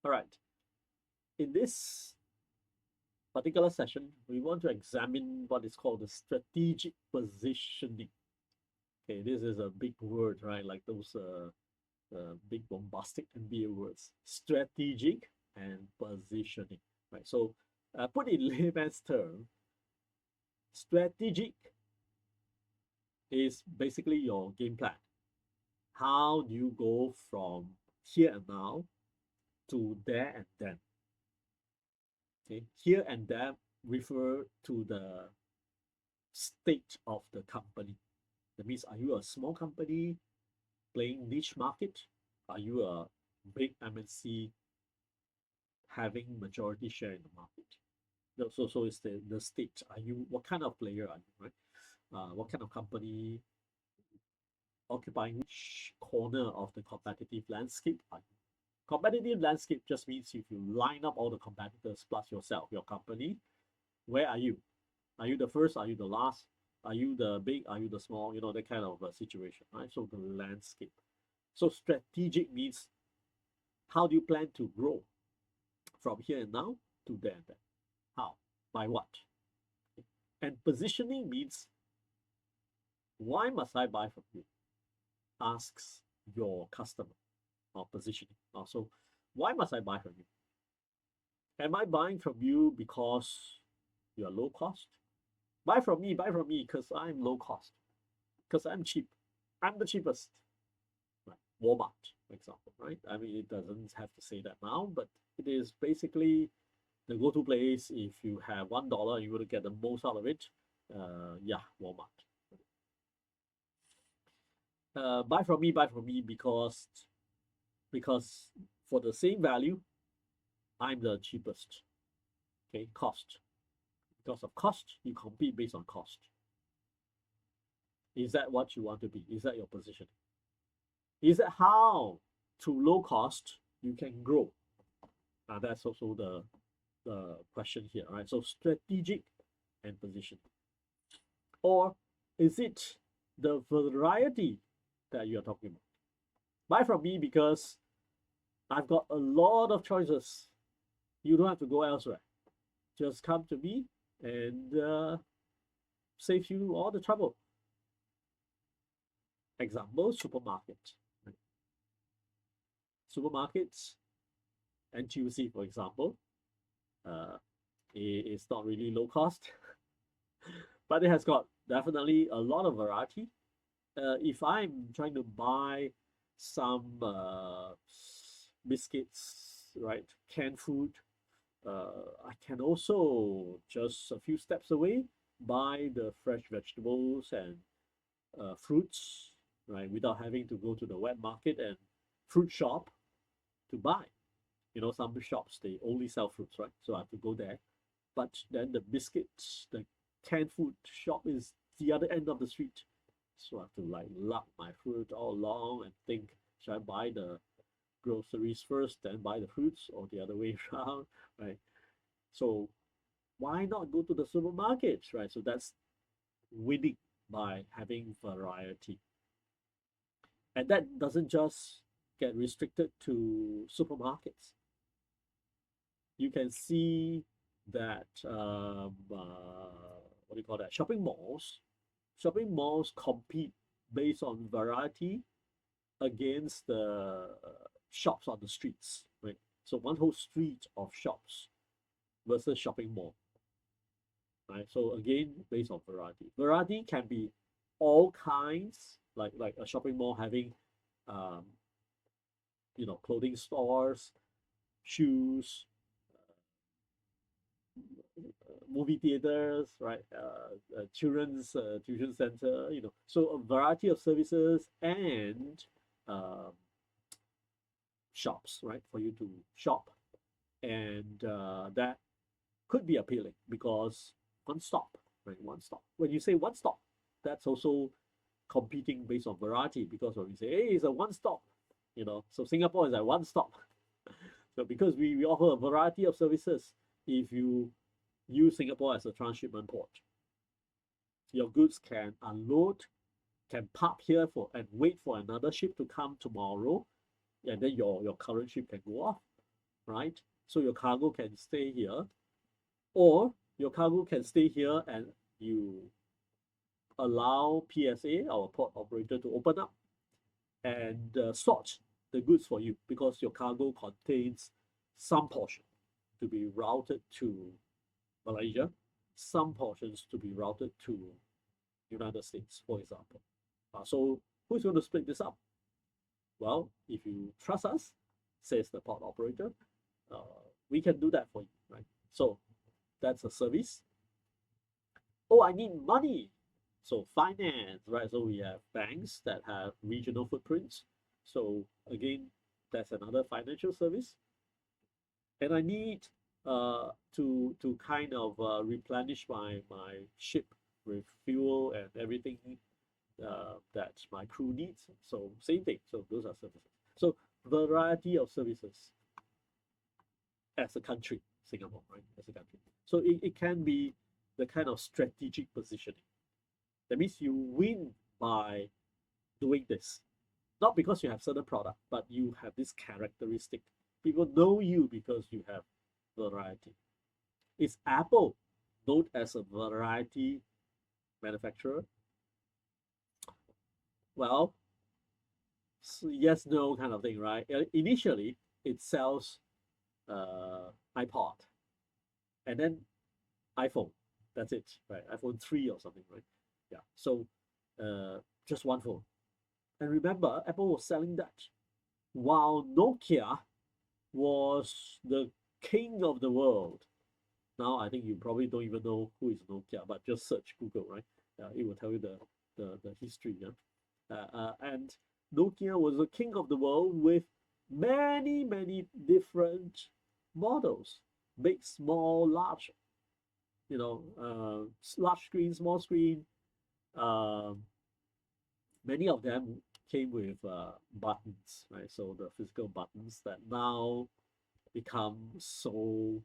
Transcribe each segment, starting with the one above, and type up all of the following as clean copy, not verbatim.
All right. In this particular session, we want to examine what is called the strategic positioning. Okay, this is a big word, right? Like those big bombastic MBA words, strategic and positioning, right? So, put in layman's term, strategic is basically your game plan. How do you go from here and now to there and then? Okay, here and there refer to the state of the company. That means, are you a small company playing niche market? Are you a big MNC having majority share in the market? So it's the state. Are you, what kind of player are you, right? What kind of company occupying which corner of the competitive landscape are you? Competitive landscape just means if you line up all the competitors plus yourself, your company, where are you? Are you the first? Are you the last? Are you the big? Are you the small? You know, that kind of situation, right? So the landscape. So strategic means how do you plan to grow from here and now to there and there? How? By what? And positioning means why must I buy from you? Asks your customer or positioning. So why must I buy from you? Am I buying from you because you are low cost? Buy from me because I'm low cost, because I'm cheap. I'm the cheapest. Right? Walmart, for example, right? I mean, it doesn't have to say that now, but it is basically the go-to place if you have $1 and you want to get the most out of it. Yeah, Walmart. Buy from me because for the same value, I'm the cheapest. Okay, cost. Because of cost, you compete based on cost. Is that what you want to be? Is that your position? Is that how to low cost you can grow? That's also the question here, right? So strategic and position. Or is it the variety that you're talking about? Buy from me because I've got a lot of choices. You don't have to go elsewhere. Just come to me and save you all the trouble. Example, supermarket. Right? Supermarkets, NTUC, for example, it's not really low cost, but it has got definitely a lot of variety. If I'm trying to buy some biscuits, right, canned food, I can also just a few steps away buy the fresh vegetables and fruits, right, without having to go to the wet market and fruit shop to buy. You know, some shops they only sell fruits, right? So I have to go there. But then the biscuits, the canned food shop is the other end of the street. So I have to like lug my fruit all along and think, should I buy the groceries first, then buy the fruits, or the other way around, right? So why not go to the supermarkets, right? So that's winning by having variety. And that doesn't just get restricted to supermarkets. You can see that what do you call that? Shopping malls. Shopping malls compete based on variety against the shops on the streets, right? So one whole street of shops versus shopping mall, right? So again, based on variety. Variety can be all kinds, like a shopping mall having, um, clothing stores, shoes, movie theaters, right? Children's tuition center, so a variety of services and um, shops, right? For you to shop, and that could be appealing because one stop, right? One stop. When you say one stop, that's also competing based on variety because when we say, hey, it's a one stop, so Singapore is a one stop. So because we offer a variety of services, if you use Singapore as a transshipment port, your goods can unload, can park here for and wait for another ship to come tomorrow, and then your current ship can go off. right? So your cargo can stay here, or your cargo can stay here and you allow PSA, our port operator, to open up and sort the goods for you because your cargo contains some portion to be routed to Malaysia, some portions to be routed to United States, for example. So who's going to split this up? Well, if you trust us, says the port operator, uh, we can do that for you, right? So that's a service. Oh, I need money. So finance, right? So we have banks that have regional footprints. So again, that's another financial service. And I need to kind of replenish my ship with fuel and everything that my crew needs. So same thing. So those are services. So variety of services as a country, Singapore, right? As a country. So it can be the kind of strategic positioning. That means you win by doing this. Not because you have certain product, but you have this characteristic. People know you because you have variety. Is Apple known as a variety manufacturer? Well, yes, no kind of thing, right? Initially, it sells iPod and then iPhone. That's it, right? iPhone 3 or something, right? Yeah. So just one phone. And remember, Apple was selling that while Nokia was the king of the world. Now I think you probably don't even know who is Nokia, but just search Google, right? It will tell you the history. Yeah? And Nokia was the king of the world with many different models, big, small, large. Large screen, small screen. Um, Many of them came with buttons, right? So the physical buttons that now become so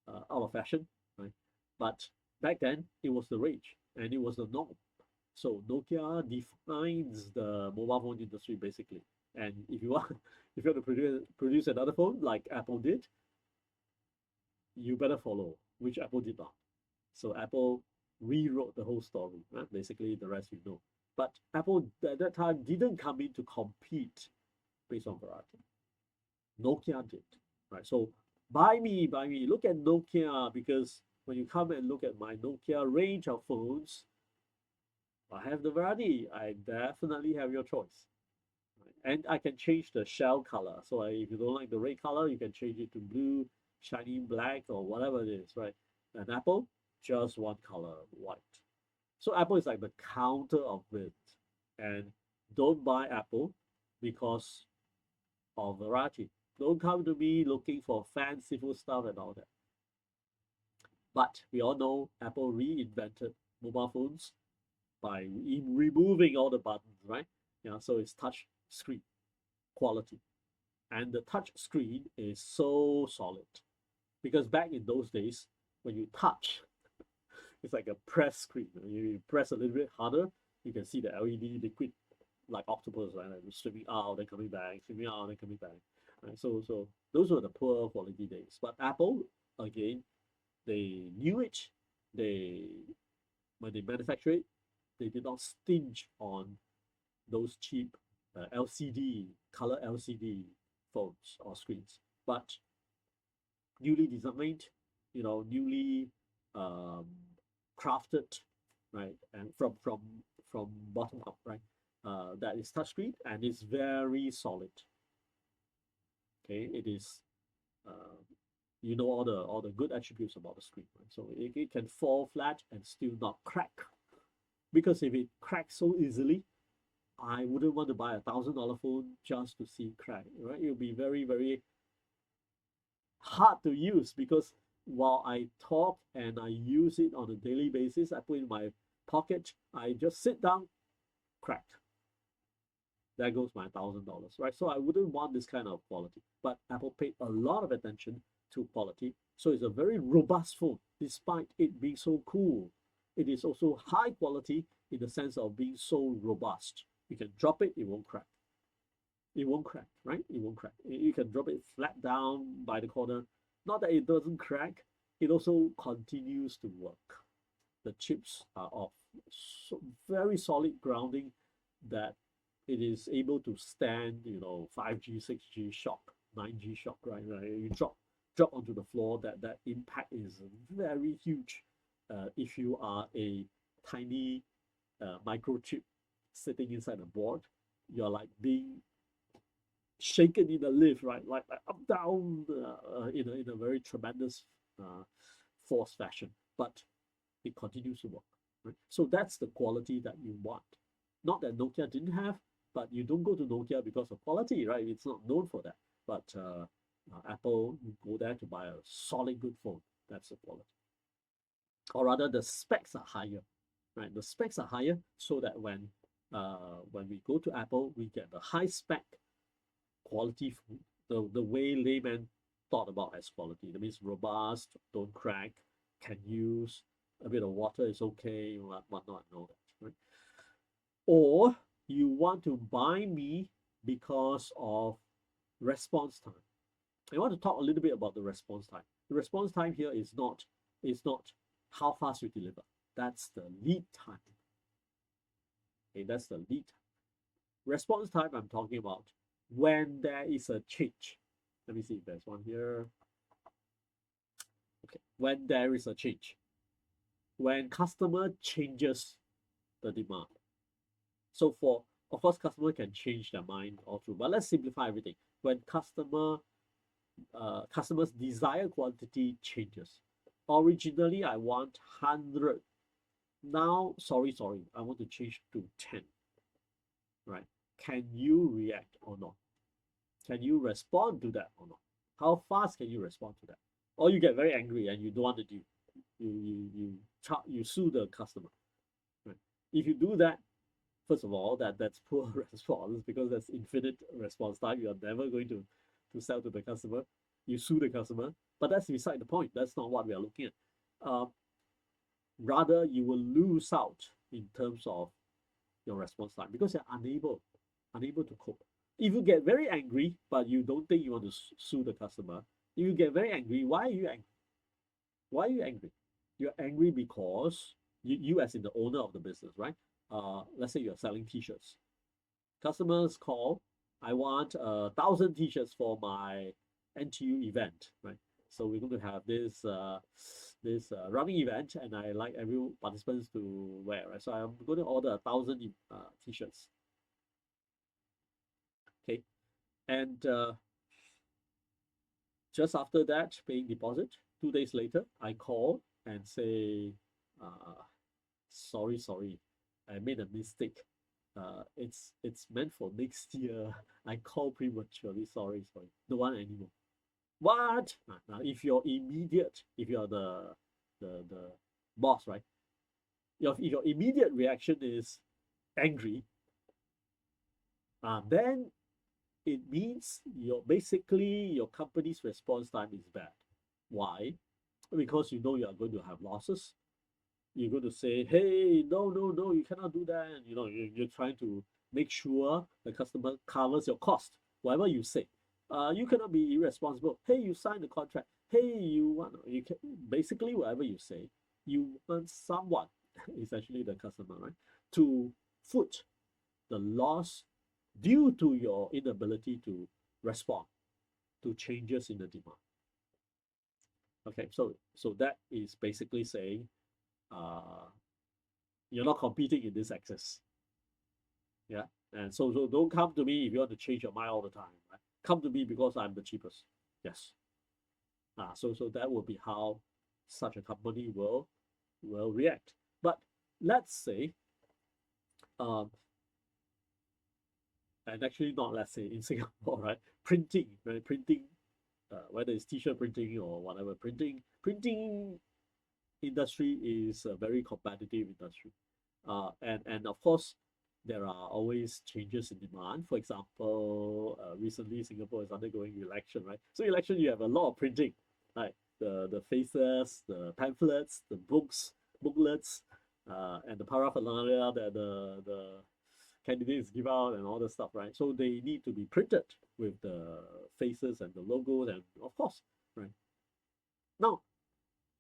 out of fashion, right? But back then it was the rage and it was the norm. So Nokia defines the mobile phone industry basically. And if you want, if you want to produce another phone like Apple did, you better follow, which Apple did not. So Apple rewrote the whole story. Right? Basically, the rest you know. But Apple at that time didn't come in to compete based on variety. Nokia did, right? So buy me. Look at Nokia because when you come and look at my Nokia range of phones, I have the variety. I definitely have your choice. Right? And I can change the shell color. So if you don't like the red color, you can change it to blue, shiny black, or whatever it is, right? And Apple, just one color, white. So Apple is like the counter of it. And don't buy Apple because of variety. Don't come to me looking for fanciful stuff and all that. But we all know Apple reinvented mobile phones by removing all the buttons, right? Yeah, so it's touch screen quality. And the touch screen is so solid. Because back in those days, when you touch, it's like a press screen. You press a little bit harder, you can see the LED liquid like octopus, right? Like streaming out, then coming back, streaming out, then coming back. Right? So those were the poor quality days. But Apple, again, they knew it. They when they manufacture it, they did not stinge on those cheap LCD color LCD phones or screens, but newly designed, newly um, crafted, right, and from bottom up, right. That is touchscreen and it's very solid. Okay, it is. Uh, all the good attributes about the screen, right? So it can fall flat and still not crack. Because if it cracks so easily, I wouldn't want to buy $1,000 phone just to see crack, right? It will be very hard to use because while I talk and I use it on a daily basis, I put in my pocket, I just sit down, crack. There goes my $1,000, right? So I wouldn't want this kind of quality. But Apple paid a lot of attention to quality. So it's a very robust phone, despite it being so cool. It is also high quality in the sense of being so robust. You can drop it, it won't crack. it won't crack, right? It won't crack. You can drop it flat down by the corner. Not that it doesn't crack, it also continues to work. The chips are of so very solid grounding that it is able to stand, 5G, 6G shock, 9G shock, right? You drop onto the floor, that impact is very huge. If you are a tiny microchip sitting inside a board, you're like being shaken in the lift, right? Like up down in a very tremendous force fashion, but it continues to work. Right? So that's the quality that you want. Not that Nokia didn't have, but you don't go to Nokia because of quality, right? It's not known for that. But Apple, you go there to buy a solid good phone. That's the quality. Or rather, the specs are higher, right? The specs are higher so that when we go to Apple, we get the high spec quality food, the way layman thought about as quality. That means robust, don't crack, can use, a bit of water is okay, whatnot, and all that, right? Or you want to buy me because of response time. I want to talk a little bit about the response time. The response time here is not how fast you deliver. That's the lead time. Okay, that's the lead time. Response time I'm talking about when there is a change. Let me see if there's one here. Okay, when there is a change. When customer changes the demand. So of course, customer can change their mind all through, but let's simplify everything. When customers' desired quantity changes. Originally, I want 100. Now, sorry, I want to change to 10. Right? Can you react or not? Can you respond to that or not? How fast can you respond to that? Or you get very angry and you don't want to do. You sue the customer. Right? If you do that, first of all, that's poor response because that's infinite response time. You are never going to sell to the customer. You sue the customer, but that's beside the point. That's not what we are looking at. Rather, you will lose out in terms of your response time because you're unable to cope. If you get very angry, but you don't think you want to sue the customer, if you get very angry, why are you angry? Why are you angry? You're angry because you as in the owner of the business, right? Let's say you're selling t-shirts. Customers call, I want 1,000 t-shirts for my NTU event, right? So we're going to have this running event, and I like every participants to wear, right? So I'm going to order 1,000 t-shirts. Okay, and just after that, paying deposit, 2 days later, I call and say, sorry, I made a mistake. It's meant for next year. I called prematurely. Sorry. Don't want anymore. What? Now, if you're the boss, right? If your immediate reaction is angry, then it means your company's response time is bad. Why? Because you know you are going to have losses. You're going to say, hey, no, you cannot do that. You're trying to make sure the customer covers your cost, whatever you say. You cannot be irresponsible. Hey, you signed the contract. Hey, you can basically whatever you say, you want someone, essentially the customer, right, to foot the loss due to your inability to respond to changes in the demand. Okay, so that is basically saying you're not competing in this access. Yeah. And so don't come to me if you want to change your mind all the time. Right? Come to me because I'm the cheapest. Yes. So that will be how such a company will react. But let's say, and actually not let's say in Singapore, right? Printing, right? Printing, whether it's t-shirt printing or whatever, printing industry is a very competitive industry. And of course, there are always changes in demand. For example, recently Singapore is undergoing election, right? So election, you have a lot of printing, right? The faces, the pamphlets, the booklets, and the paraphernalia, candidates give out and all the stuff, right? So they need to be printed with the faces and the logos, and of course, right? Now,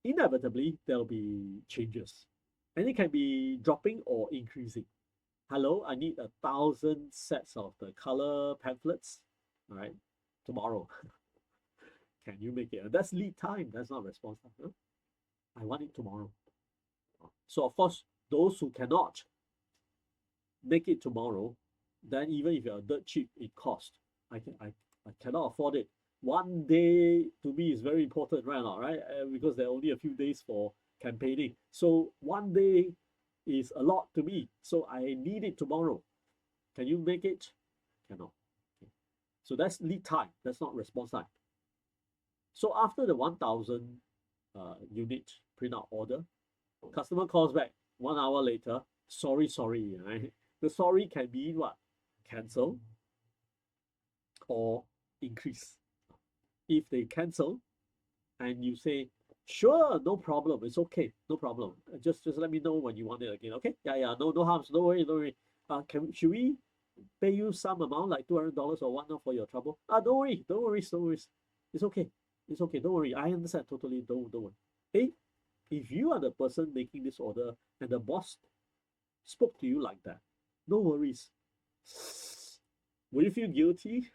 inevitably, there'll be changes, and it can be dropping or increasing. Hello, I need 1,000 sets of the color pamphlets, all right, tomorrow. Can you make it? And that's lead time. That's not response time. Huh? I want it tomorrow. So of course, those who cannot make it tomorrow, then even if you're dirt cheap, it costs. I cannot afford it. One day to me is very important right now, right? Because there are only a few days for campaigning. So one day is a lot to me. So I need it tomorrow. Can you make it? Cannot. Okay. So that's lead time. That's not response time. So after the 1,000 unit printout order, customer calls back 1 hour later. Sorry, right? The sorry can be what? Cancel or increase. If they cancel and you say, sure, no problem, it's okay, no problem. Just let me know when you want it again. Okay? Yeah, no harms, don't worry. Should we pay you some amount like $200 or whatnot for your trouble? Don't worry. It's okay. It's okay, don't worry. I understand totally. Don't worry. Hey, if you are the person making this order and the boss spoke to you like that, no worries. Will you feel guilty?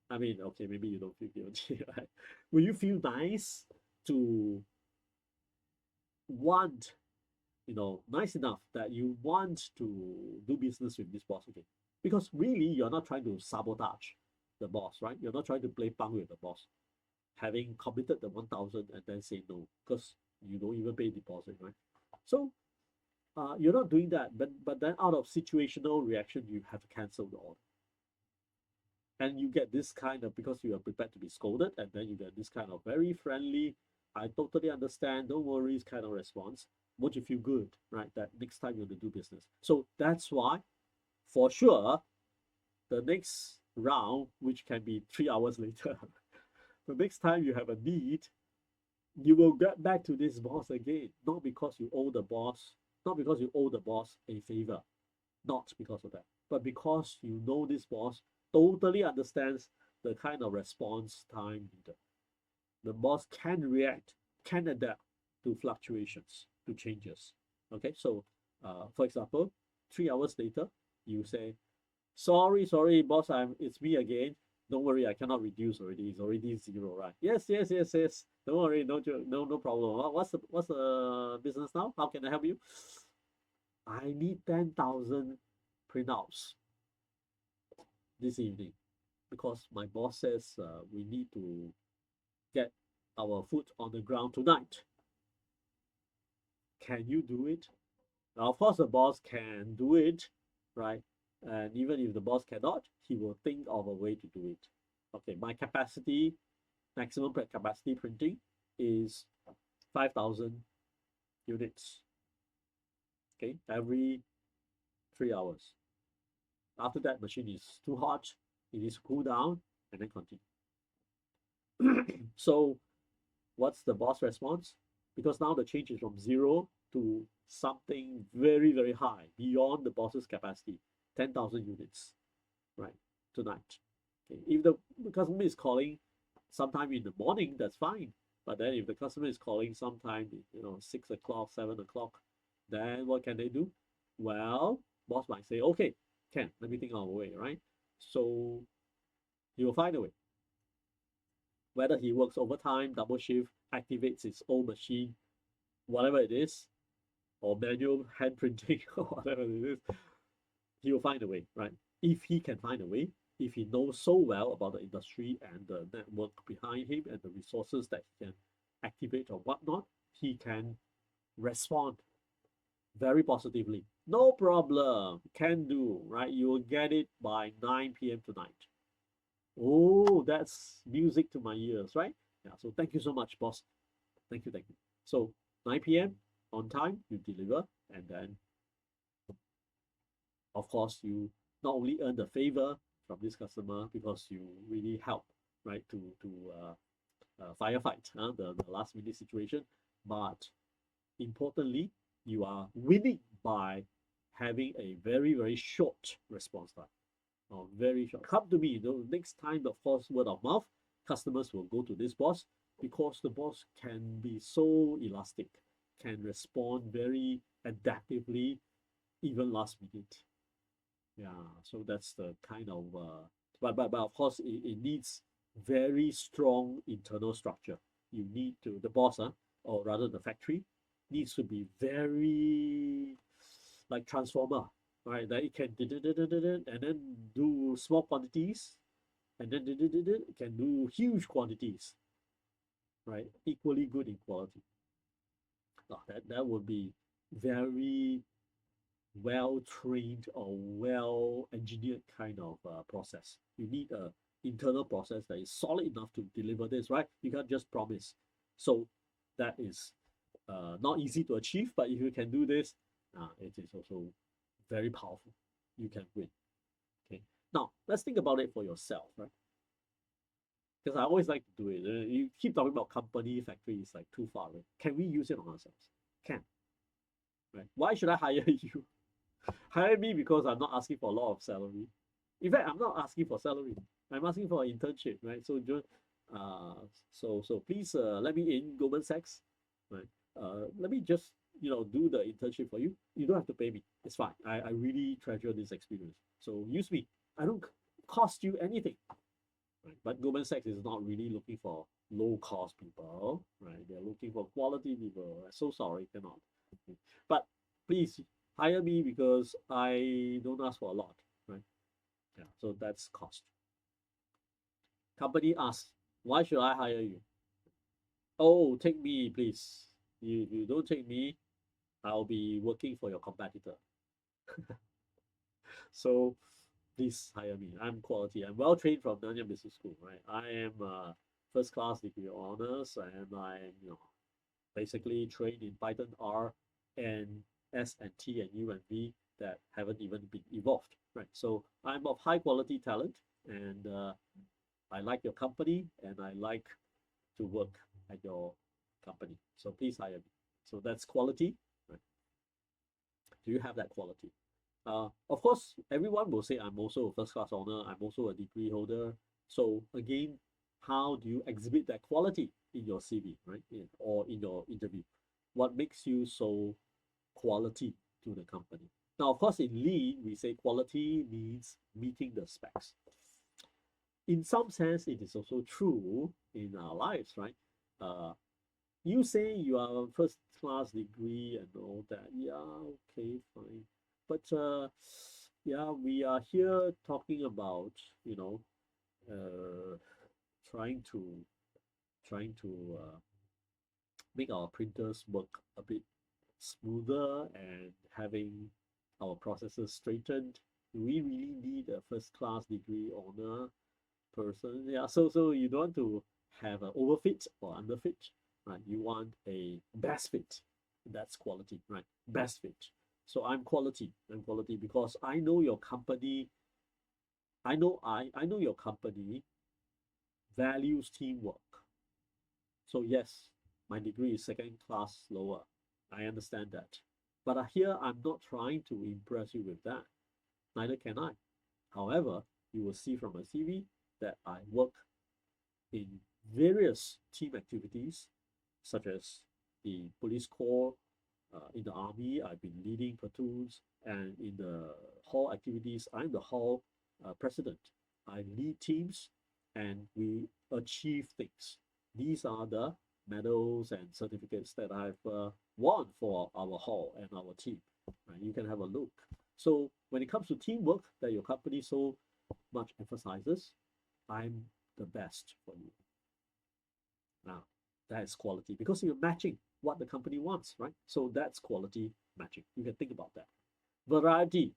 I mean, okay, maybe you don't feel guilty, right? Will you feel nice to want, nice enough that you want to do business with this boss again? Because really, you're not trying to sabotage the boss, right? You're not trying to play punk with the boss, having committed the 1,000 and then say no, because you don't even pay deposit, right? So you're not doing that, but then out of situational reaction, you have to cancel the order. And you get this kind of, because you are prepared to be scolded, and then you get this kind of very friendly, I totally understand, don't worry kind of response. Won't you feel good, right? That next time you're going to do business. So that's why, for sure, the next round, which can be 3 hours later, the next time you have a need, you will get back to this boss again, not because you owe the boss a favor, not because of that, but because you know this boss totally understands the kind of response time needed. The boss can react, can adapt to fluctuations, to changes. Okay, so for example, 3 hours later, you say, sorry, boss, it's me again. Don't worry, I cannot reduce already. It's already zero, right? Yes. Don't worry, no problem. What's the business now? How can I help you? I need 10,000 printouts this evening because my boss says we need to get our foot on the ground tonight. Can you do it? Now, of course, the boss can do it, right? And even if the boss cannot, he will think of a way to do it. Okay, my capacity, maximum capacity printing is 5,000 units. Okay, every 3 hours. After that, machine is too hot, it needs to cool down, and then continue. So, what's the boss response? Because now the change is from zero to something very, very high, beyond the boss's capacity, 10,000 units, right, tonight. Okay. If the customer is calling sometime in the morning, that's fine. But then if the customer is calling sometime, 6 o'clock, 7 o'clock, then what can they do? Well, boss might say, okay, let me think of a way, right? So he will find a way. Whether he works overtime, double shift, activates his own machine, whatever it is, or manual hand printing, or whatever it is, he will find a way, right? If he can find a way, if he knows so well about the industry and the network behind him and the resources that he can activate or whatnot, he can respond very positively. No problem, can do, right? You will get it by 9 p.m. tonight. Oh, that's music to my ears, right? Yeah, so thank you so much, boss. Thank you. So 9 p.m. on time, you deliver, and then, of course, you not only earn the favor from this customer because you really help, right, to firefight the last minute situation, but importantly, you are winning by having a very, very short response time. Very short. Come to me, next time, of course, word of mouth, customers will go to this boss because the boss can be so elastic, can respond very adaptively, even last minute. Yeah, so that's the kind of, but of course, it needs very strong internal structure. You need to, the boss, or rather the factory, needs to be very like transformer, right? That it can and then do small quantities, and then it can do huge quantities, right? Equally good in quality. That would be very well trained or well engineered kind of process. You need a internal process that is solid enough to deliver this, right? You can't just promise. So that is not easy to achieve, but if you can do this, it is also very powerful. You can win. Okay. Now let's think about it for yourself, right? Because I always like to do it. You keep talking about company, factory is like too far away. Can we use it on ourselves? Can. Right? Why should I hire you? Hire me because I'm not asking for a lot of salary. In fact, I'm not asking for salary. I'm asking for an internship, right? So, uh, so please let me in Goldman Sachs, right? Let me just do the internship for you. You don't have to pay me. It's fine. I really treasure this experience. So use me. I don't cost you anything, right? But Goldman Sachs is not really looking for low cost people, right? They're looking for quality people. So sorry, cannot. But please hire me because I don't ask for a lot, right? Yeah, so that's cost. Company asks, why should I hire you? Oh, take me, please. You don't take me, I'll be working for your competitor. So please hire me. I'm quality. I'm well trained from Nanyang Business School, right? I am first class degree honors, and I'm basically trained in Python, R, and S and T and U and V that haven't even been evolved, right? So I'm of high quality talent, and I like your company, and I like to work at your company. So please hire me. So that's quality, right? Do you have that quality? Of course, everyone will say I'm also a first class honor, I'm also a degree holder. So again, how do you exhibit that quality in your CV, right? Or in your interview? What makes you so quality to the company? Now, of course, in Lean, we say quality means meeting the specs. In some sense, it is also true in our lives, right? Uh, you say you are a first class degree and all that. Yeah, okay, fine. But yeah, we are here talking about, you know, uh, trying to trying to make our printers work a bit smoother and having our processes straightened. Do we really need a first class degree honor person? Yeah, so you don't want to have an overfit or underfit, right? You want a best fit. That's quality, right? Best fit. So I'm quality. I'm quality because I know your company. I know your company values teamwork. So yes, my degree is second class lower. I understand that. But here I'm not trying to impress you with that. Neither can I. However, you will see from my CV that I work in various team activities, such as the police corps, in the army, I've been leading platoons, and in the hall activities, I'm the hall president. I lead teams, and we achieve things. These are the medals and certificates that I've won for our hall and our team. Right? You can have a look. So when it comes to teamwork that your company so much emphasizes, I'm the best for you. Now, that is quality because you're matching what the company wants, right? So that's quality matching. You can think about that. Variety.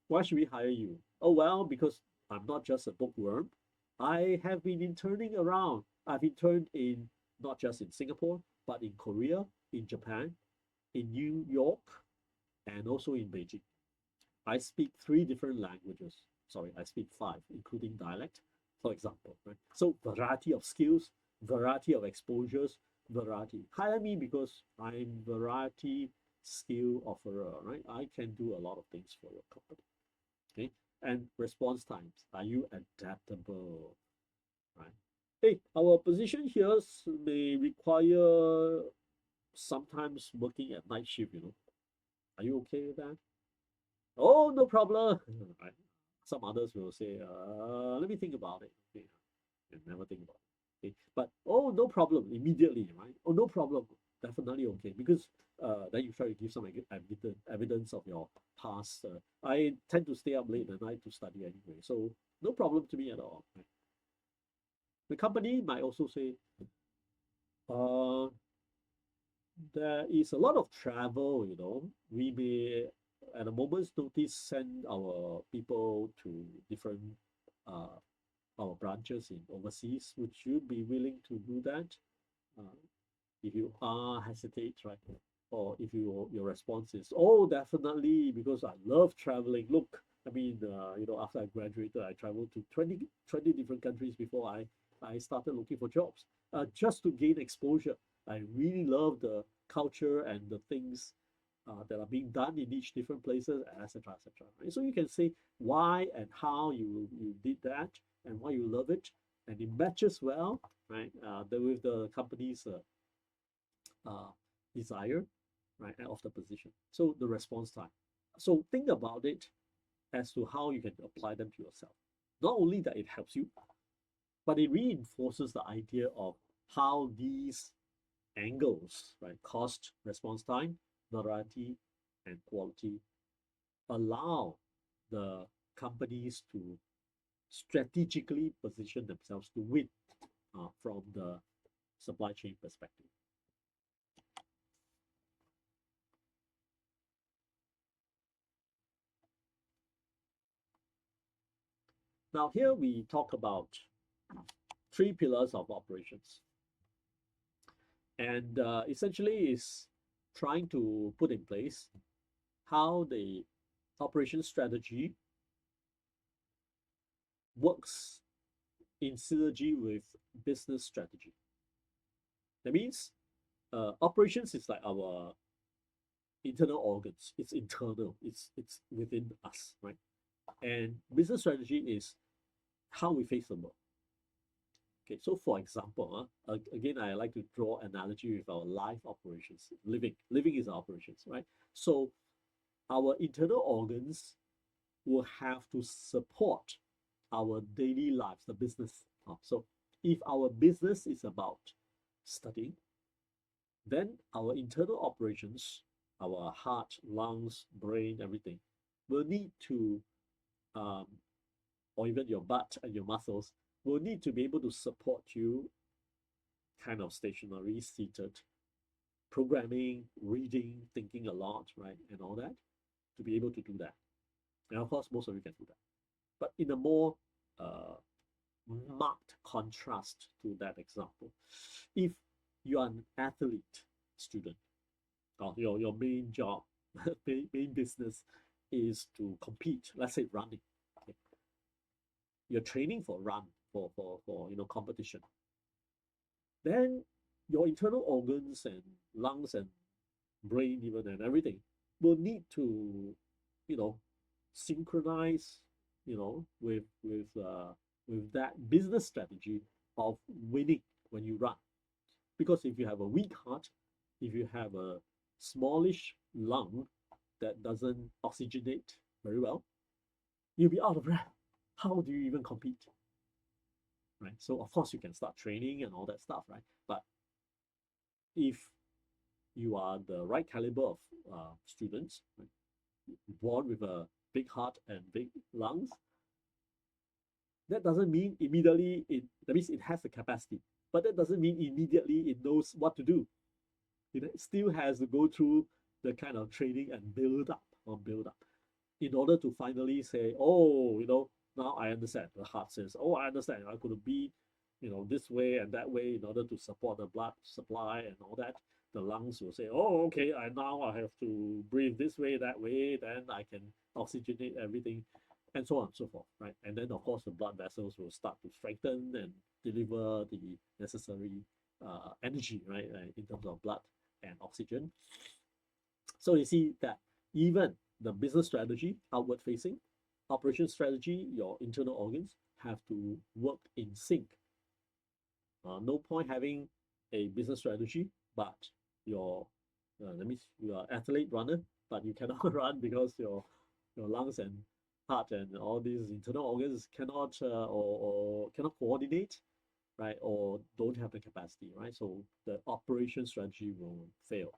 Why should we hire you? Oh, well, because I'm not just a bookworm. I have been interning around. I've interned in not just in Singapore, but in Korea, in Japan, in New York, and also in Beijing. I speak three different languages. Sorry, I speak five, including dialect, for example. Right? So variety of skills, variety of exposures, variety. Hire me because I'm variety skill offerer, right? I can do a lot of things for your company. Okay. And response times. Are you adaptable? Right. Hey, our position here may require sometimes working at night shift, you know. Are you okay with that? Oh, no problem. Right. Some others will say, let me think about it. Okay. And never think about it. Okay. But oh, no problem immediately, right? Oh, no problem. Definitely okay. Because then you try to give some evidence of your past. I tend to stay up late at night to study anyway. So no problem to me at all. Right? The company might also say, uh, there is a lot of travel, you know. We may, at a moment's notice, send our people to different uh, our branches in overseas. Would you be willing to do that? Uh, if you are, hesitate, right? Or if your response is, oh, definitely, because I love traveling. Look, I mean, after I graduated, I traveled to 20 different countries before I started looking for jobs, just to gain exposure. I really love the culture and the things that are being done in each different places, etc., etc. Right? So you can say why and how you did that and why you love it, and it matches well, right? With the company's desire, right, of the position. So the response time. So think about it as to how you can apply them to yourself. Not only that it helps you, but it reinforces the idea of how these angles, right, cost, response time, notoriety, and quality, allow the companies to strategically position themselves to win from the supply chain perspective. Now, here we talk about three pillars of operations, and essentially is trying to put in place how the operation strategy works in synergy with business strategy. That means operations is like our internal organs. It's internal. It's within us, right? And business strategy is how we face the world. Okay, so for example, again, I like to draw analogy with our life operations. Living is our operations, right? So our internal organs will have to support our daily lives, the business. So if our business is about studying, then our internal operations, our heart, lungs, brain, everything, will need to, um, or even your butt and your muscles, will need to be able to support you kind of stationary, seated, programming, reading, thinking a lot, right, and all that, to be able to do that. And of course, most of you can do that. But in a more uh, marked contrast to that example, if you are an athlete student, or your main job, main business is to compete, let's say running. Okay. You're training for run, for competition. Then your internal organs and lungs and brain even and everything will need to, you know, synchronize, with that business strategy of winning when you run. Because if you have a weak heart, if you have a smallish lung that doesn't oxygenate very well, you'll be out of breath. How do you even compete? Right? So of course you can start training and all that stuff, right? But if you are the right caliber of students, right, born with a big heart and big lungs, that doesn't mean immediately that means it has the capacity, but that doesn't mean immediately it knows what to do. It still has to go through the kind of training and build up in order to finally say, oh, now I understand. The heart says, oh, I understand. I could be, this way and that way in order to support the blood supply and all that. The lungs will say, oh, okay, now I have to breathe this way, that way, then I can oxygenate everything, and so on and so forth, right? And then, of course, the blood vessels will start to strengthen and deliver the necessary energy, right, in terms of blood and oxygen. So you see that even the business strategy, outward facing, operation strategy, your internal organs have to work in sync. No point having a business strategy, but your that means you are athlete runner, but you cannot run because your lungs and heart and all these internal organs cannot or cannot coordinate, right? Or don't have the capacity, right? So the operation strategy will fail.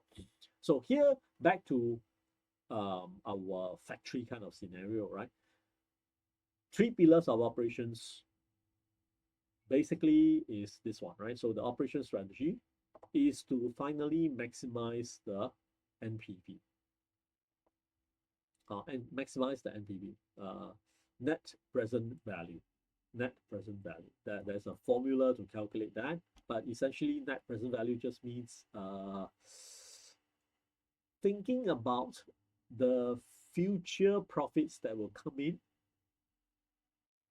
So here back to our factory kind of scenario, right? Three pillars of operations basically is this one, right? So the operation strategy is to finally maximize the NPV and maximize the NPV, net present value. Net present value. There's a formula to calculate that, but essentially net present value just means thinking about the future profits that will come in,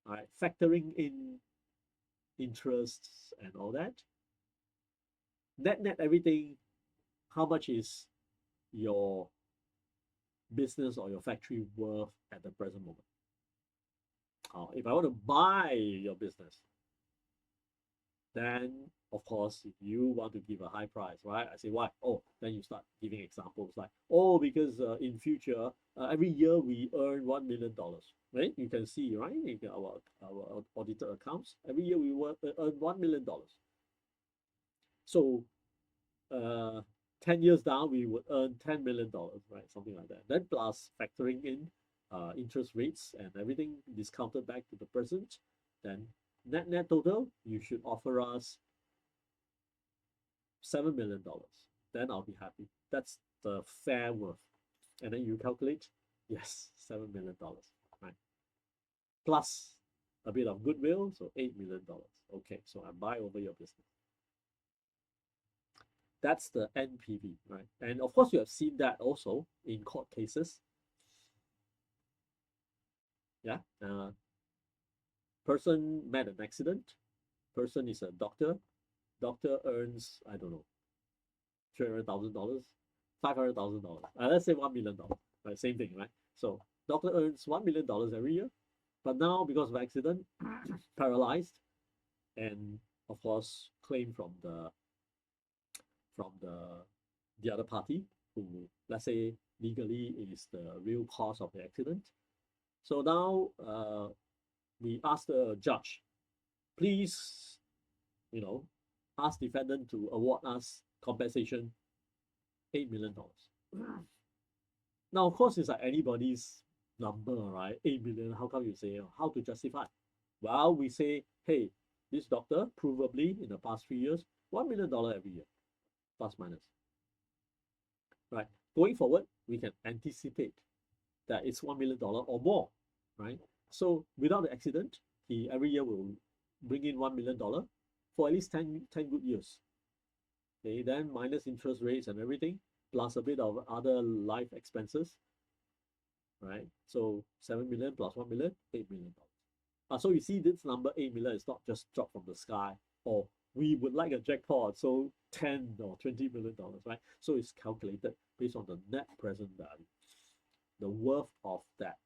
all right, factoring in interests and all that. Net everything, how much is your business or your factory worth at the present moment? If I want to buy your business, then of course if you want to give a high price, right? I say why? Oh, then you start giving examples like, oh, because in future every year we earn $1 million, right? You can see, right, in our audited accounts, every year we earn $1 million. So 10 years down, we would earn $10 million, right? Something like that. Then plus factoring in interest rates and everything discounted back to the present, then net total, you should offer us $7 million. Then I'll be happy. That's the fair worth. And then you calculate, yes, $7 million, right? Plus a bit of goodwill, so $8 million. Okay, so I buy over your business. That's the NPV, right? And of course, you have seen that also in court cases. Yeah, person met an accident. Person is a doctor. Doctor earns, I don't know, $300,000, $500,000. Let's say $1 million, right? Same thing, right? So doctor earns $1 million every year, but now because of accident, paralyzed, and of course claim from the other party who, let's say, legally is the real cause of the accident. So now we ask the judge, please, ask defendant to award us compensation $8 million. Now, of course, it's like anybody's number, right? 8 million. How come you say how to justify? Well, we say, hey, this doctor provably in the past 3 years, $1 million every year, plus minus. Right. Going forward, we can anticipate that it's $1 million or more, right? So without the accident, he every year will bring in $1 million for at least 10 good years. Okay, then minus interest rates and everything, plus a bit of other life expenses, right? So 7 million plus 1 million, $8 million. So you see this number 8 million is not just dropped from the sky, or we would like a jackpot, so 10 or $20 million, right? So it's calculated based on the net present value, the worth of that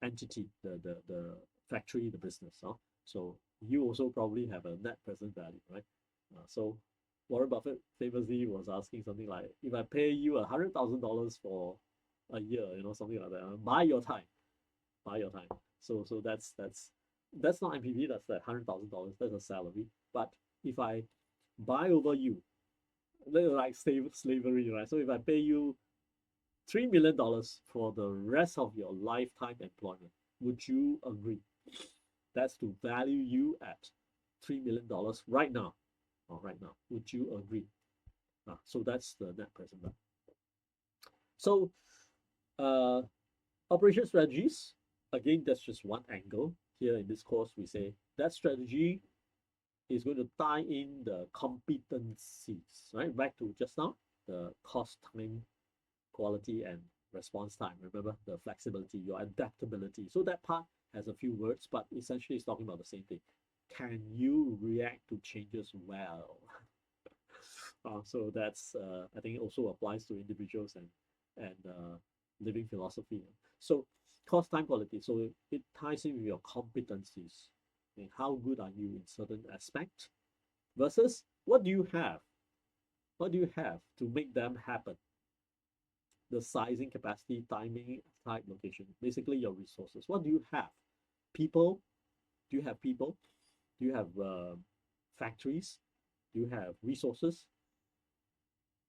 entity, the factory, the business. So you also probably have a net present value, right? So Warren Buffett famously was asking something like, if I pay you $100,000 for a year, something like that, buy your time. So that's not NPV, that's like $100,000, that's a salary. But if I buy over you, like slavery, right? So if I pay you $3 million for the rest of your lifetime employment, would you agree? That's to value you at $3 million right now. Right now, would you agree? So that's the net present value. So operation strategies, again, that's just one angle. Here in this course, we say that strategy is going to tie in the competencies, right? Back to just now, the cost, time, quality, and response time. Remember the flexibility, your adaptability. So that part has a few words, but essentially it's talking about the same thing. Can you react to changes well? So that's, I think it also applies to individuals and and living philosophy. So cost, time, quality. So it ties in with your competencies. Okay, how good are you in certain aspect versus what do you have? What do you have to make them happen? The sizing, capacity, timing, type, location. Basically, your resources. What do you have? People. Do you have people? Do you have factories? Do you have resources?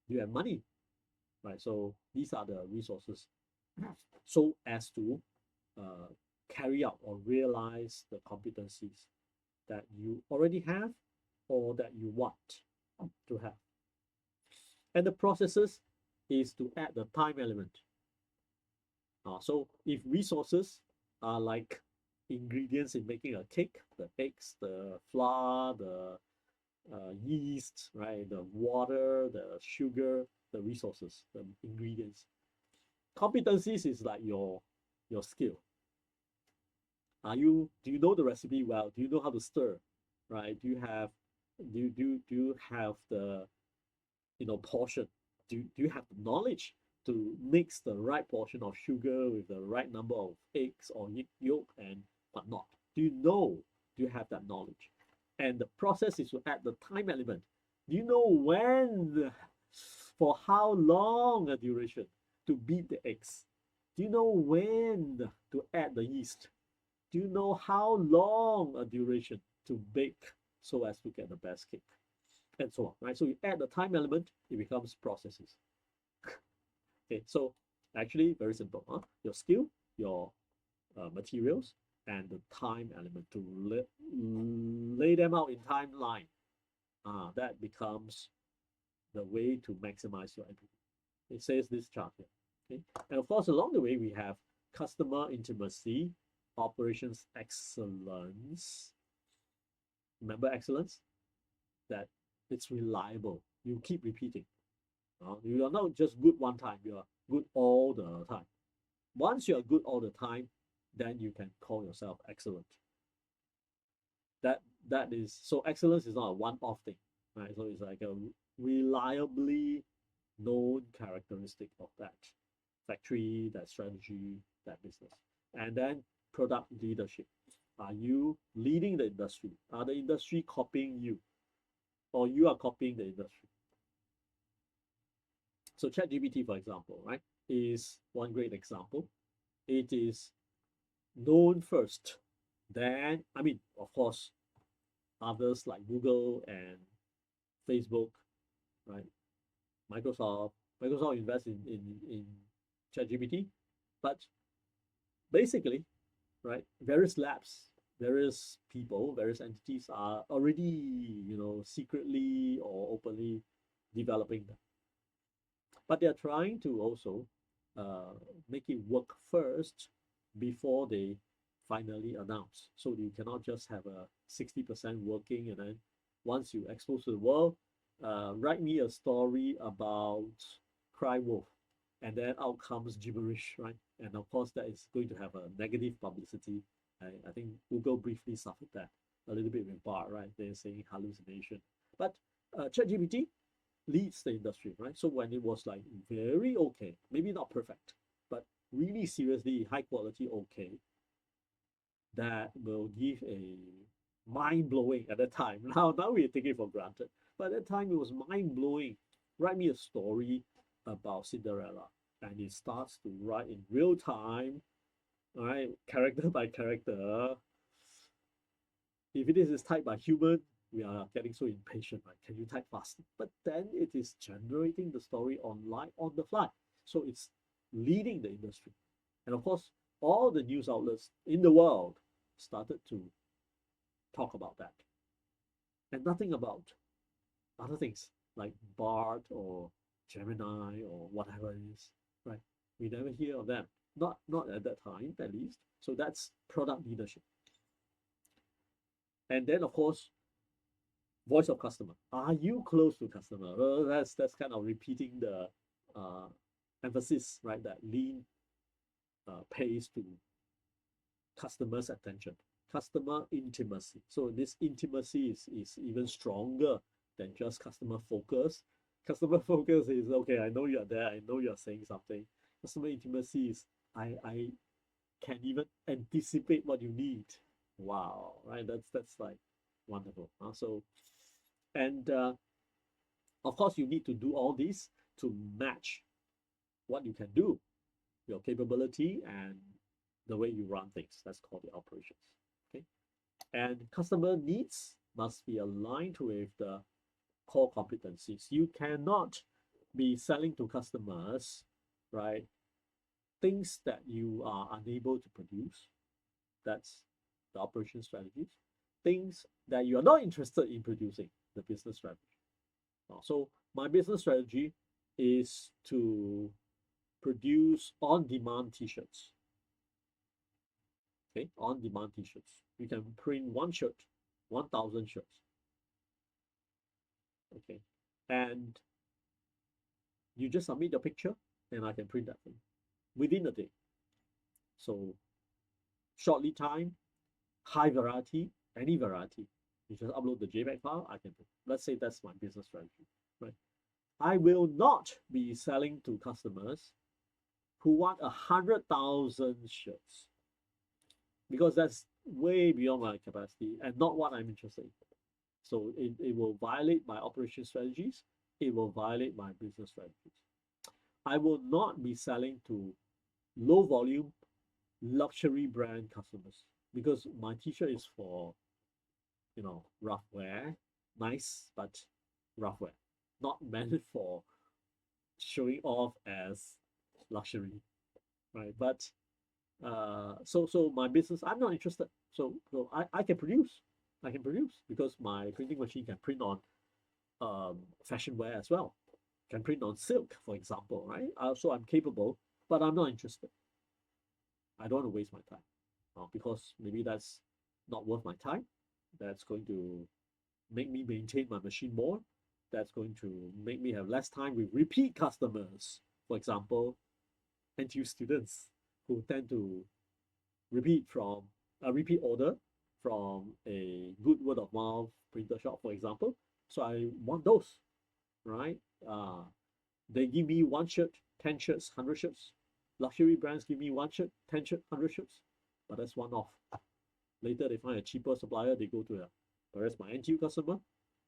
Do you have money? Right. So these are the resources. So as to uh, carry out or realize the competencies that you already have or that you want to have. And the processes is to add the time element. So if resources are like ingredients in making a cake, the eggs, the flour, the yeast, right, the water, the sugar, the resources, the ingredients. Competencies is like your skill. Do you know the recipe well? Do you know how to stir? Right? Do you have the portion? Do you have the knowledge to mix the right portion of sugar with the right number of eggs or yolk and whatnot? Do you know? Do you have that knowledge? And the process is to add the time element. Do you know when, for how long a duration to beat the eggs? Do you know when to add the yeast? Do you know how long a duration to bake so as to get the best cake? And so on, right? So you add the time element, it becomes processes. Okay, so actually very simple. Your skill, your materials, and the time element to lay them out in timeline. That becomes the way to maximize your entry. It says this chart here. Okay, and of course along the way we have customer intimacy, operations excellence. Remember excellence? That it's reliable. You keep repeating. You are not just good one time, you are good all the time. Once you are good all the time, then you can call yourself excellent. That is so excellence is not a one-off thing, right? So it's like a reliably known characteristic of that factory, that strategy, that business. And then product leadership. Are you leading the industry? Are the industry copying you? Or you are copying the industry? So ChatGPT, for example, right, is one great example. It is known first. Then, I mean, of course, others like Google and Facebook, right? Microsoft invests in ChatGPT, but basically, right, various labs, various people, various entities are already, secretly or openly developing them. But they're trying to also uh, make it work first before they finally announce. So you cannot just have a 60% working and then once you expose to the world, write me a story about Cry Wolf, and then out comes gibberish, right? And of course, that is going to have a negative publicity. I think Google briefly suffered that a little bit with Bard, right? They're saying hallucination. But ChatGPT leads the industry, right? So when it was like very okay, maybe not perfect, but really seriously high quality okay, that will give a mind blowing at that time. Now we take it for granted, but at that time it was mind blowing. Write me a story about Cinderella, and it starts to write in real time, right, character by character. If it is typed by human, we are getting so impatient, right? Can you type faster? But then it is generating the story online on the fly. So it's leading the industry. And of course, all the news outlets in the world started to talk about that. And nothing about other things like Bard or Gemini or whatever it is, right? We never hear of them. Not at that time, at least. So that's product leadership. And then of course, voice of customer. Are you close to customer? Well, that's kind of repeating the uh, emphasis, right? That lean pays to customers' attention, customer intimacy. So this intimacy is even stronger than just customer focus. Customer focus is okay. I know you're there. I know you're saying something, Customer intimacy is I can even anticipate what you need. Wow, right? That's like wonderful. So and of course you need to do all this to match what you can do, your capability and the way you run things. That's called the operations. Okay. And customer needs must be aligned with the core competencies. You cannot be selling to customers, right? Things that you are unable to produce. That's the operation strategies. Things that you are not interested in producing, the business strategy. So my business strategy is to produce on-demand t-shirts. Okay, on-demand t-shirts. You can print one shirt, 1,000 shirts. Okay, and you just submit your picture, and I can print that for you within a day. So short lead time, high variety, any variety. You just upload the JPEG file, I can print. Let's say that's my business strategy, right? I will not be selling to customers who want 100,000 shirts because that's way beyond my capacity and not what I'm interested in. So it will violate my operation strategies. It will violate my business strategies. I will not be selling to low volume luxury brand customers because my t-shirt is for, rough wear, nice but rough wear, not meant for showing off as luxury, right? But so my business, I'm not interested. So I can produce. I can produce because my printing machine can print on fashion wear as well. Can print on silk, for example, right? So I'm capable, but I'm not interested. I don't want to waste my time because maybe that's not worth my time. That's going to make me maintain my machine more. That's going to make me have less time with repeat customers. For example, NTU students who tend to repeat from a repeat order from a good word of mouth printer shop, for example. So I want those, right? They give me one shirt, 10 shirts, 100 shirts. Luxury brands give me one shirt, 10 shirts, 100 shirts, but that's one off. Later they find a cheaper supplier, they go to that. Whereas my NTU customer,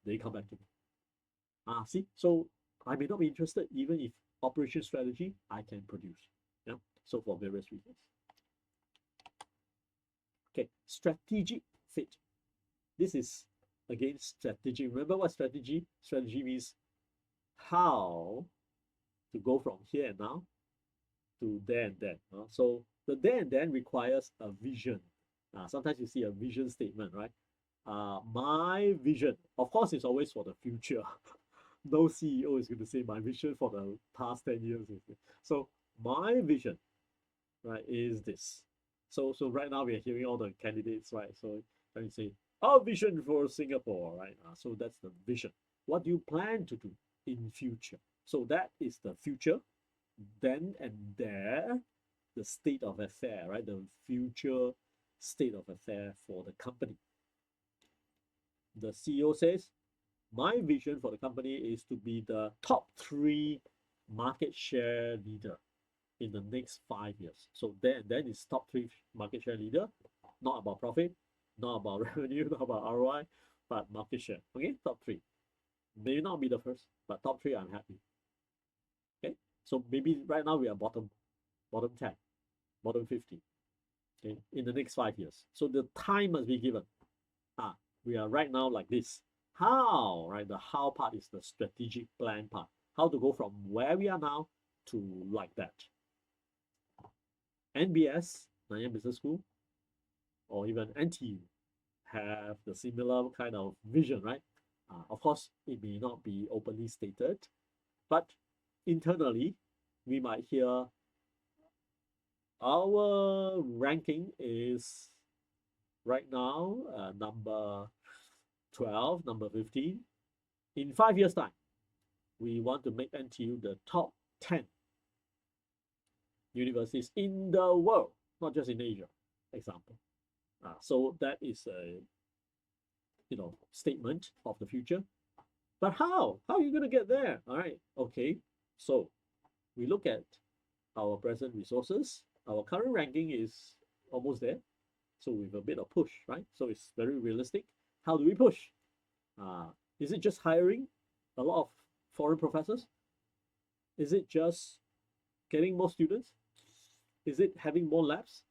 they come back to me. See, so I may not be interested even if operation strategy I can produce. Yeah, so for various reasons. Okay, strategic fit. This is again strategy. Remember what strategy? Strategy means how to go from here and now to there and then. So the there and then requires a vision. Sometimes you see a vision statement, right? My vision, of course, is always for the future. No CEO is going to say my vision for the past 10 years. So my vision, right, is this. So right now we are hearing all the candidates, right? So trying to say our vision for Singapore, right? So that's the vision. What do you plan to do in future? So that is the future. Then and there, the state of affair, right? The future state of affair for the company. The CEO says, my vision for the company is to be the top 3 market share leader in the next 5 years. So then it's top 3 market share leader, not about profit, not about revenue, not about ROI, but market share. Okay, top 3. May not be the first, but top 3 I'm happy. Okay, so maybe right now we are bottom 10, bottom 50. Okay, in the next 5 years. So the time must be given. We are right now like this. How, right? The how part is the strategic plan part. How to go from where we are now to like that. NBS, Nanyang Business School, or even NTU have the similar kind of vision, right? Of course, it may not be openly stated, but internally, we might hear our ranking is right now number 12, number 15. In 5 years' time, we want to make NTU the top 10 universities in the world, not just in Asia, example. So that is a statement of the future. But how? How are you going to get there? All right. Okay. So we look at our present resources. Our current ranking is almost there. So with a bit of push, right? So it's very realistic. How do we push? Uh, is it just hiring a lot of foreign professors? Is it just getting more students? Is it having more labs?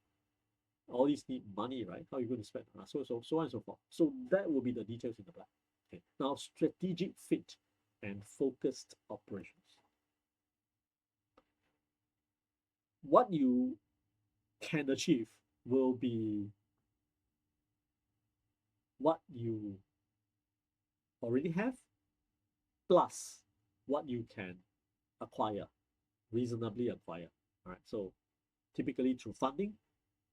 All these need money, right? How are you going to spend? So on and so forth. So that will be the details in the plan. Okay. Now, strategic fit and focused operations. What you can achieve will be what you already have plus what you can acquire, reasonably acquire. All right. So typically through funding,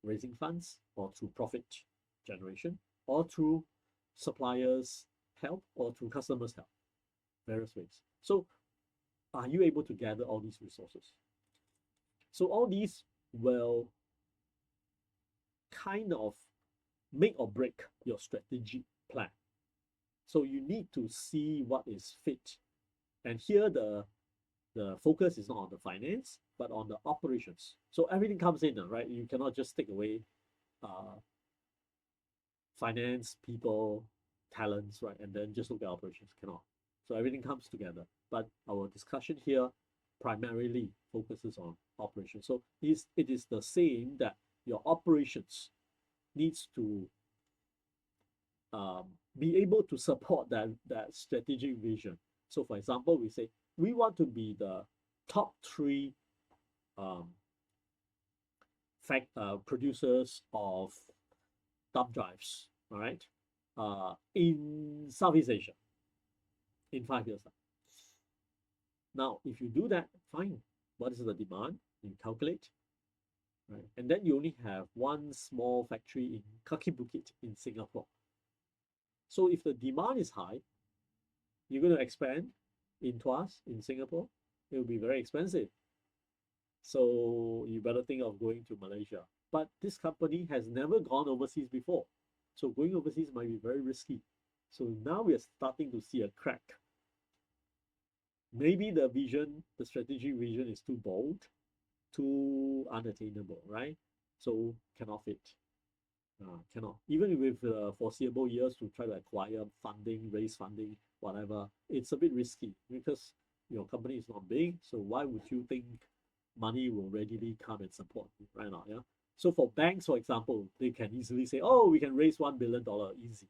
raising funds, or through profit generation, or through suppliers' help, or through customers' help, various ways. So are you able to gather all these resources? So all these will kind of make or break your strategic plan. So you need to see what is fit. And here the focus is not on the finance, but on the operations. So everything comes in, right? You cannot just take away finance, people, talents, right? And then just look at operations. Cannot. So everything comes together. But our discussion here primarily focuses on operations. So it is the same that your operations needs to be able to support that strategic vision. So for example, we say we want to be the top three um, producers of thumb drives, all right, in Southeast Asia in 5 years time. Now, if you do that, fine. What is the demand? You calculate, right? And then you only have one small factory in Kaki Bukit in Singapore. So if the demand is high, you're going to expand in Tuas in Singapore. It will be very expensive. So you better think of going to Malaysia. But this company has never gone overseas before. So going overseas might be very risky. So now we are starting to see a crack. Maybe the vision, the strategic vision is too bold, too unattainable, right? So cannot fit. Cannot. Even with foreseeable years to try to acquire funding, raise funding, whatever, it's a bit risky because your company is not big. So why would you think money will readily come and support you, right now? Yeah. So for banks, for example, they can easily say, "Oh, we can raise $1 billion easy."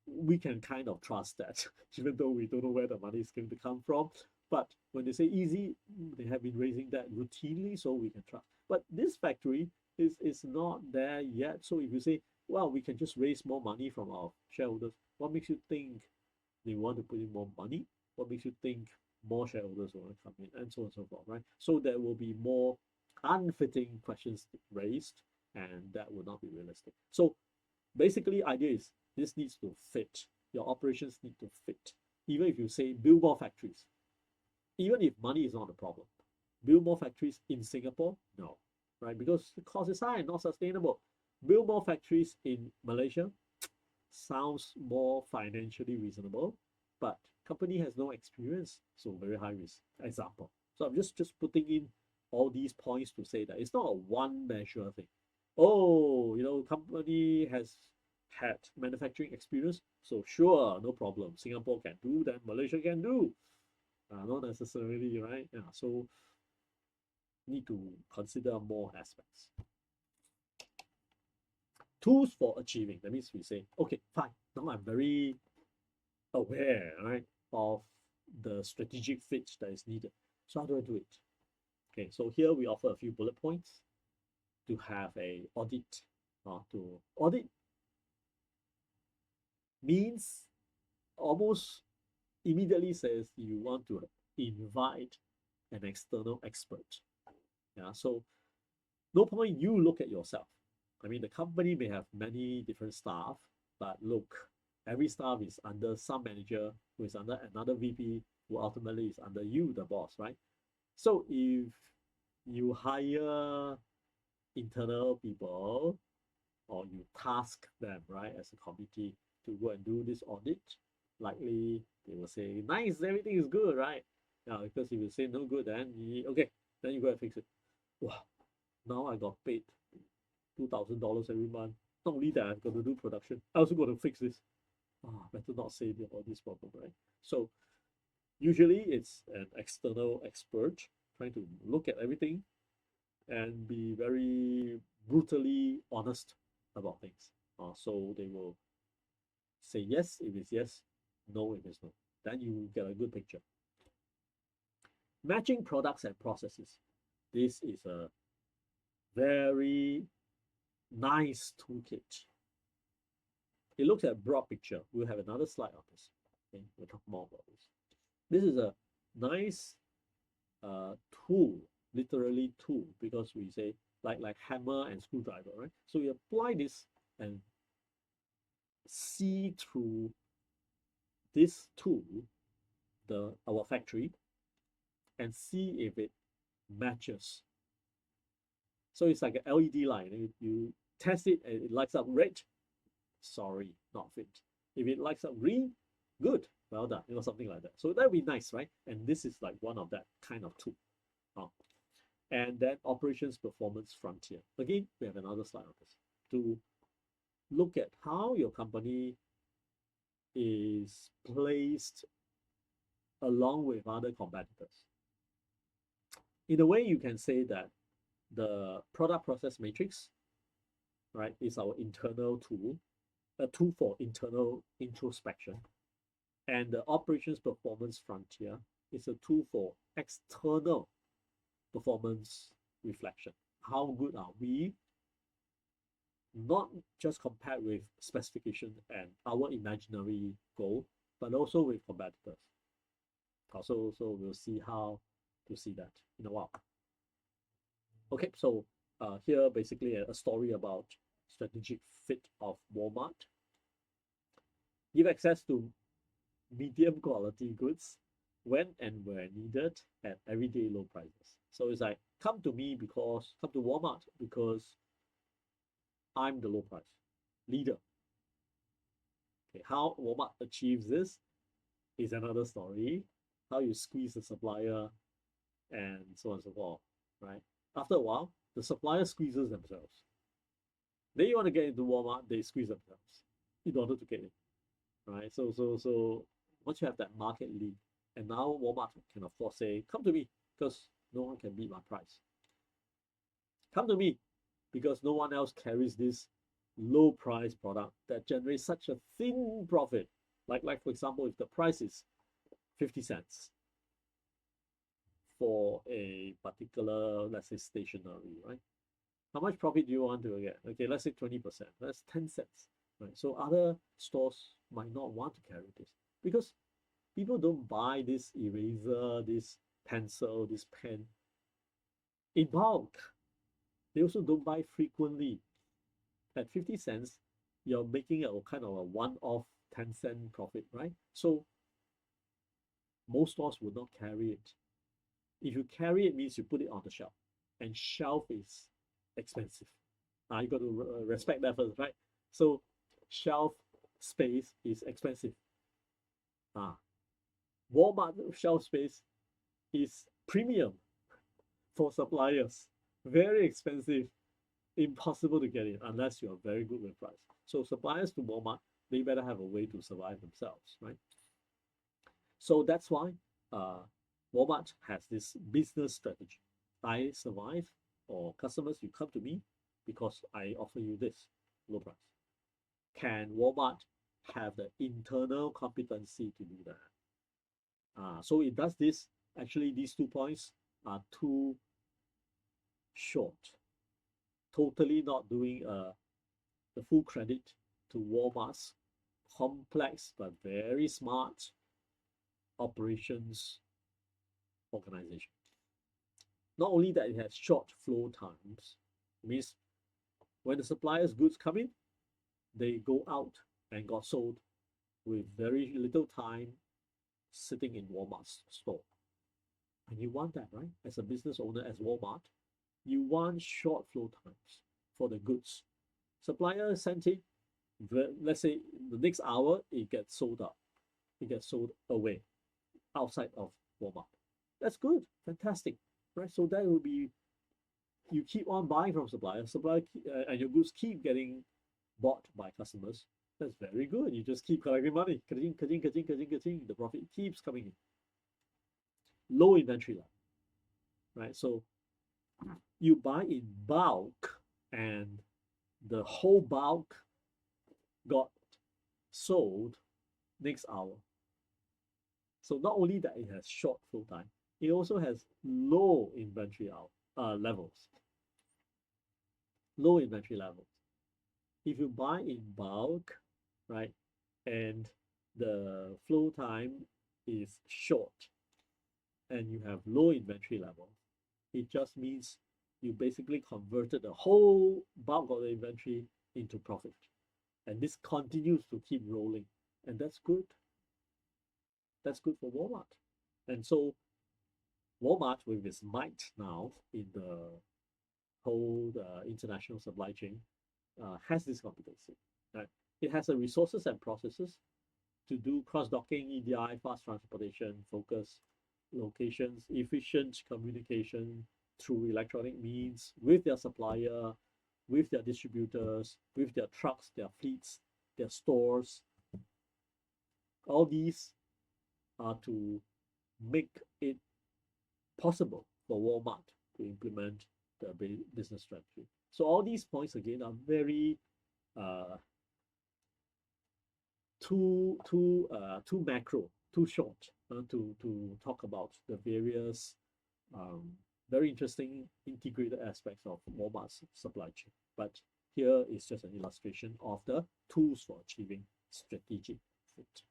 We can kind of trust that, even though we don't know where the money is going to come from. But when they say easy, they have been raising that routinely, so we can trust. But this factory is not there yet. So if you say, well, we can just raise more money from our shareholders, what makes you think they want to put in more money? What makes you think more shareholders will come in, and so on and so forth, right? So there will be more unfitting questions raised, and that will not be realistic. So basically, idea is this needs to fit. Your operations need to fit. Even if you say build more factories, even if money is not a problem, build more factories in Singapore, no, right? Because the cost is high, not sustainable. Build more factories in Malaysia sounds more financially reasonable, but company has no experience, so very high risk. Example. So I'm just putting in all these points to say that it's not a one measure thing. Oh, company has had manufacturing experience, so sure, no problem. Singapore can do, then Malaysia can do. Not necessarily, right? Yeah, so need to consider more aspects. Tools for achieving. That means we say, okay, fine. Now I'm very aware, right, of the strategic fit that is needed. So how do I do it? Okay, so here we offer a few bullet points to have a audit. To audit means almost immediately says you want to invite an external expert. Yeah, so no point you look at yourself. I mean, the company may have many different staff, but look, every staff is under some manager who is under another VP who ultimately is under you, the boss, right? So if you hire internal people or you task them, right, as a committee to go and do this audit, likely they will say, nice, everything is good, right? Yeah, because if you say no good, then okay, Then you go and fix it. Wow, now I got paid $2,000 every month. Not only that, I've got to do production. I also got to fix this. Better not say about this problem, right? So usually it's an external expert trying to look at everything and be very brutally honest about things. So they will say yes if it's yes, no if it's no. Then you get a good picture. Matching products and processes. This is a very nice toolkit. It looks at broad picture. We'll have another slide on this. Okay, we'll talk more about this. This is a nice tool, literally tool, because we say like hammer and screwdriver, right? So we apply this and see through this tool our factory and see if it matches. So it's like an LED light. You test it and it lights up red. Sorry, not fit. If it lights up green, good, well done. Something like that. So that would be nice, right? And this is like one of that kind of tool. And then operations performance frontier. Again, we have another slide on this to look at how your company is placed along with other competitors. In a way, you can say that the product process matrix, right, is our internal tool, a tool for internal introspection. And the operations performance frontier is a tool for external performance reflection. How good are we? Not just compared with specification and our imaginary goal, but also with competitors. So we'll see how to see that in a while. Okay, so here basically a story about strategic fit of Walmart. Give access to medium quality goods when and where needed at everyday low prices. So it's like come to Walmart because I'm the low price leader. Okay, how Walmart achieves this is another story. How you squeeze the supplier and so on and so forth, right? After a while, the supplier squeezes themselves. They want to get into Walmart, they squeeze themselves in order to get in, right? So once you have that market lead, and now Walmart can of course say, come to me because no one can beat my price. Come to me because no one else carries this low price product that generates such a thin profit. Like for example, if the price is 50 cents for a particular, let's say, stationery, right? How much profit do you want to get? Okay, let's say 20%. That's 10 cents, right? So other stores might not want to carry this because people don't buy this eraser, this pencil, this pen in bulk. They also don't buy frequently. At 50 cents, you're making a kind of a one-off 10-cent profit, right? So most stores would not carry it. If you carry it, means you put it on the shelf, and shelf is expensive. You got to respect that first, right? So shelf space is expensive. Walmart shelf space is premium for suppliers, very expensive, impossible to get in unless you're very good with price. So suppliers to Walmart, they better have a way to survive themselves, right? So that's why Walmart has this business strategy. I survive, or customers, you come to me because I offer you this low price. Can Walmart have the internal competency to do that? So it does this. Actually, these 2 points are too short. Totally not doing the full credit to Walmart's complex but very smart operations organization. Not only that, it has short flow times. It means when the supplier's goods come in, they go out and got sold with very little time sitting in Walmart's store. And you want that, right? As a business owner, as Walmart, you want short flow times for the goods. Supplier sent it, let's say the next hour, it gets sold out. It gets sold away outside of Walmart. That's good, fantastic. right? So that will be, you keep on buying from suppliers, and your goods keep getting bought by customers. That's very good. You just keep collecting money, the profit keeps coming in. Low inventory level, right? So you buy in bulk, and the whole bulk got sold next hour. So not only that it has short flow time, it also has low inventory levels. Low inventory levels. If you buy in bulk, right, and the flow time is short, and you have low inventory level, it just means you basically converted the whole bulk of the inventory into profit. And this continues to keep rolling. And that's good. That's good for Walmart. And so Walmart, with its might now in the whole international supply chain, has this competency. Right? It has the resources and processes to do cross-docking, EDI, fast transportation, focus locations, efficient communication through electronic means with their supplier, with their distributors, with their trucks, their fleets, their stores. All these are to make it possible for Walmart to implement the business strategy. So all these points again are very uh, too macro, too short to talk about the various um, very interesting integrated aspects of Walmart's supply chain. But here is just an illustration of the tools for achieving strategic fit.